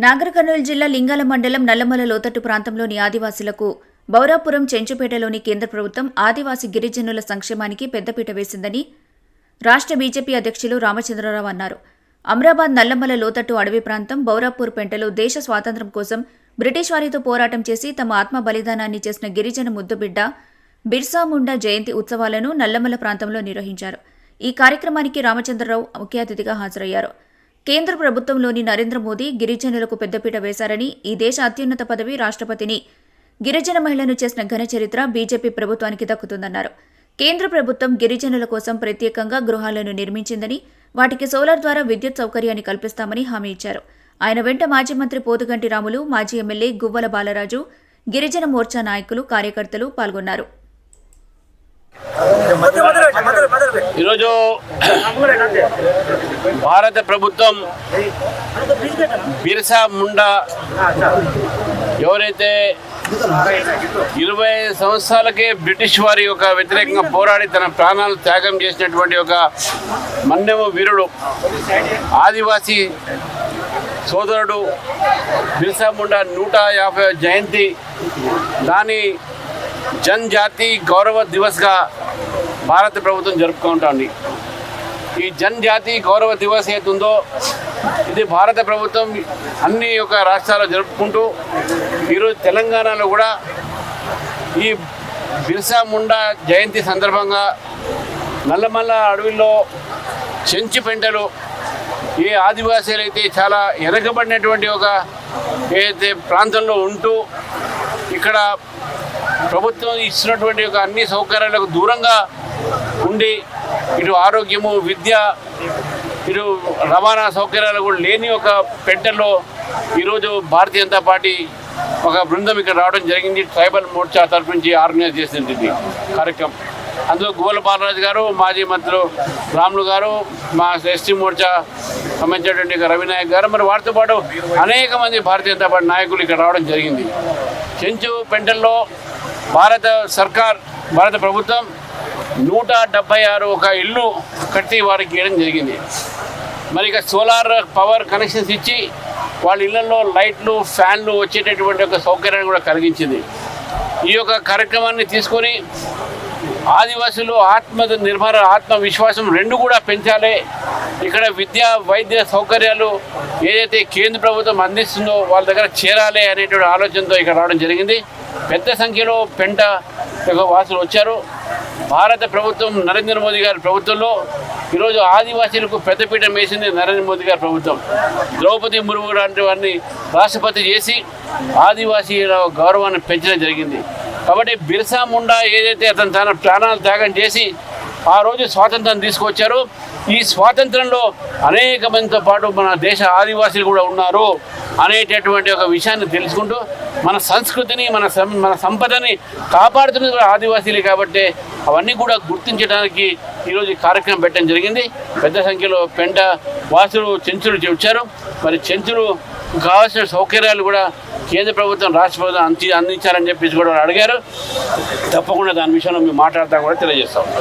నాగర్ కర్నూలు జిల్లా లింగాల మండలం నల్లమల లోతట్టు ప్రాంతంలోని ఆదివాసీలకు బౌరాపురం చెంచుపేటలోని కేంద్ర ప్రభుత్వం ఆదివాసీ గిరిజనుల సంక్షేమానికి పెద్దపీట వేసిందని రాష్ట్ర బీజేపీ అధ్యక్షులు రామచంద్రరావు అన్నారు. అమ్రాబాద్ నల్లమల లోతట్టు అడవి ప్రాంతం బౌరాపూర్ పెంటలో దేశ స్వాతంత్ర్యం కోసం బ్రిటిష్ వారితో పోరాటం చేసి తమ ఆత్మ బలిదానాన్ని చేసిన గిరిజన ముద్దుబిడ్డ బిర్సా ముండా జయంతి ఉత్సవాలను నల్లమల ప్రాంతంలో నిర్వహించారు. ఈ కార్యక్రమానికి రామచంద్రరావు ముఖ్య అతిథిగా హాజరయ్యారు. కేంద్ర ప్రభుత్వంలోని నరేంద్ర మోదీ గిరిజనులకు పెద్దపీట వేశారని, ఈ దేశ అత్యున్నత పదవి రాష్ట్రపతిని గిరిజన మహిళను చేసిన ఘన చరిత్ర బీజేపీ ప్రభుత్వానికి దక్కుతుందన్నారు. కేంద్ర ప్రభుత్వం గిరిజనుల కోసం ప్రత్యేకంగా గృహాలను నిర్మించిందని, వాటికి సోలార్ ద్వారా విద్యుత్ సౌకర్యాన్ని కల్పిస్తామని హామీ ఇచ్చారు. ఆయన వెంట మాజీ మంత్రి పోతుగంటి రాములు, మాజీ ఎమ్మెల్యే గువ్వల బాలరాజు, గిరిజన మోర్చా నాయకులు, కార్యకర్తలు పాల్గొన్నారు. ఈరోజు భారత ప్రభుత్వం బిర్సా ముండా ఎవరైతే 20 సంవత్సరాలకే బ్రిటిష్ వారి యొక్క వ్యతిరేకంగా పోరాడి తన ప్రాణాలు త్యాగం చేసినటువంటి ఒక మన్నెము వీరుడు, ఆదివాసీ సోదరుడు బిర్సా ముండా 150వ జయంతి, దాని జనజాతి గౌరవ దివస్గా భారత ప్రభుత్వం జరుపుకుంటోంది. ఈ జనజాతి గౌరవ దివస్ ఏతుందో ఇది భారత ప్రభుత్వం అన్ని యొక్క రాష్ట్రాల్లో జరుపుకుంటూ ఈరోజు తెలంగాణలో కూడా ఈ బిర్సా ముండా జయంతి సందర్భంగా నల్లమల్ల అడవిలో చెంచుపెంటలు ఏ ఆదివాసీలు అయితే చాలా వెనకబడినటువంటి ఒక ఏదైతే ప్రాంతంలో ఉంటూ ఇక్కడ ప్రభుత్వం ఇచ్చినటువంటి ఒక అన్ని సౌకర్యాలకు దూరంగా ఉండి ఇటు ఆరోగ్యము, విద్య, ఇటు రవాణా సౌకర్యాలు కూడా లేని ఒక పెంటల్లో ఈరోజు భారతీయ జనతా పార్టీ ఒక బృందం ఇక్కడ రావడం జరిగింది. ట్రైబల్ మోర్చా తరఫు నుంచి ఆర్గనైజ్ చేసినటువంటి కార్యక్రమం. అందులో గువ్వల బాలరాజు గారు, మాజీ మంత్రులు రాములు గారు, మా ఎస్టీ మోర్చా సంబంధించినటువంటి రవినాయక్ గారు, మరి వారితో పాటు అనేక మంది భారతీయ జనతా పార్టీ నాయకులు ఇక్కడ రావడం జరిగింది. చెంచు పెంటల్లో భారత ప్రభుత్వం 176 ఒక ఇల్లు కట్టి వారికి ఇవ్వడం జరిగింది. మరి ఇక సోలార్ పవర్ కనెక్షన్స్ ఇచ్చి వాళ్ళ ఇళ్లలో లైట్లు, ఫ్యాన్లు వచ్చేటటువంటి ఒక సౌకర్యాన్ని కూడా కలిగించింది. ఈ యొక్క కార్యక్రమాన్ని తీసుకొని ఆదివాసులు ఆత్మవిశ్వాసం రెండు కూడా పెంచాలి. ఇక్కడ విద్యా, వైద్య సౌకర్యాలు ఏదైతే కేంద్ర ప్రభుత్వం అందిస్తుందో వాళ్ళ దగ్గర చేరాలి అనేటువంటి ఆలోచనతో ఇక్కడ రావడం జరిగింది. పెద్ద సంఖ్యలో పెంట వాసులు వచ్చారు. భారత ప్రభుత్వం, నరేంద్ర మోదీ గారి ప్రభుత్వంలో ఈరోజు ఆదివాసీలకు పెద్దపీఠం వేసింది నరేంద్ర మోదీ గారి ప్రభుత్వం. ద్రౌపది ముర్ము లాంటి వారిని రాష్ట్రపతి చేసి ఆదివాసీల గౌరవాన్ని పెంచడం జరిగింది. కాబట్టి బిర్సా ముండా ఏదైతే అతను తన ప్రాణాలు త్యాగం చేసి ఆ రోజు స్వాతంత్రం తీసుకొచ్చారో, ఈ స్వాతంత్రంలో అనేక మందితో పాటు మన దేశ ఆదివాసీలు కూడా ఉన్నారు అనేటటువంటి ఒక విషయాన్ని తెలుసుకుంటూ మన సంస్కృతిని, మన సంపదని కాపాడుతున్నది కూడా ఆదివాసీలే. కాబట్టి అవన్నీ కూడా గుర్తించడానికి ఈరోజు ఈ కార్యక్రమం పెట్టడం జరిగింది. పెద్ద సంఖ్యలో పెంట వాసులు, చెంచులు వచ్చారు. మరి చెంచులు కావాల్సిన సౌకర్యాలు కూడా కేంద్ర ప్రభుత్వం, రాష్ట్ర ప్రభుత్వం అందించాలని చెప్పేసి కూడా అడిగారు. తప్పకుండా దాని విషయంలో మేము మాట్లాడతా కూడా తెలియజేస్తాం.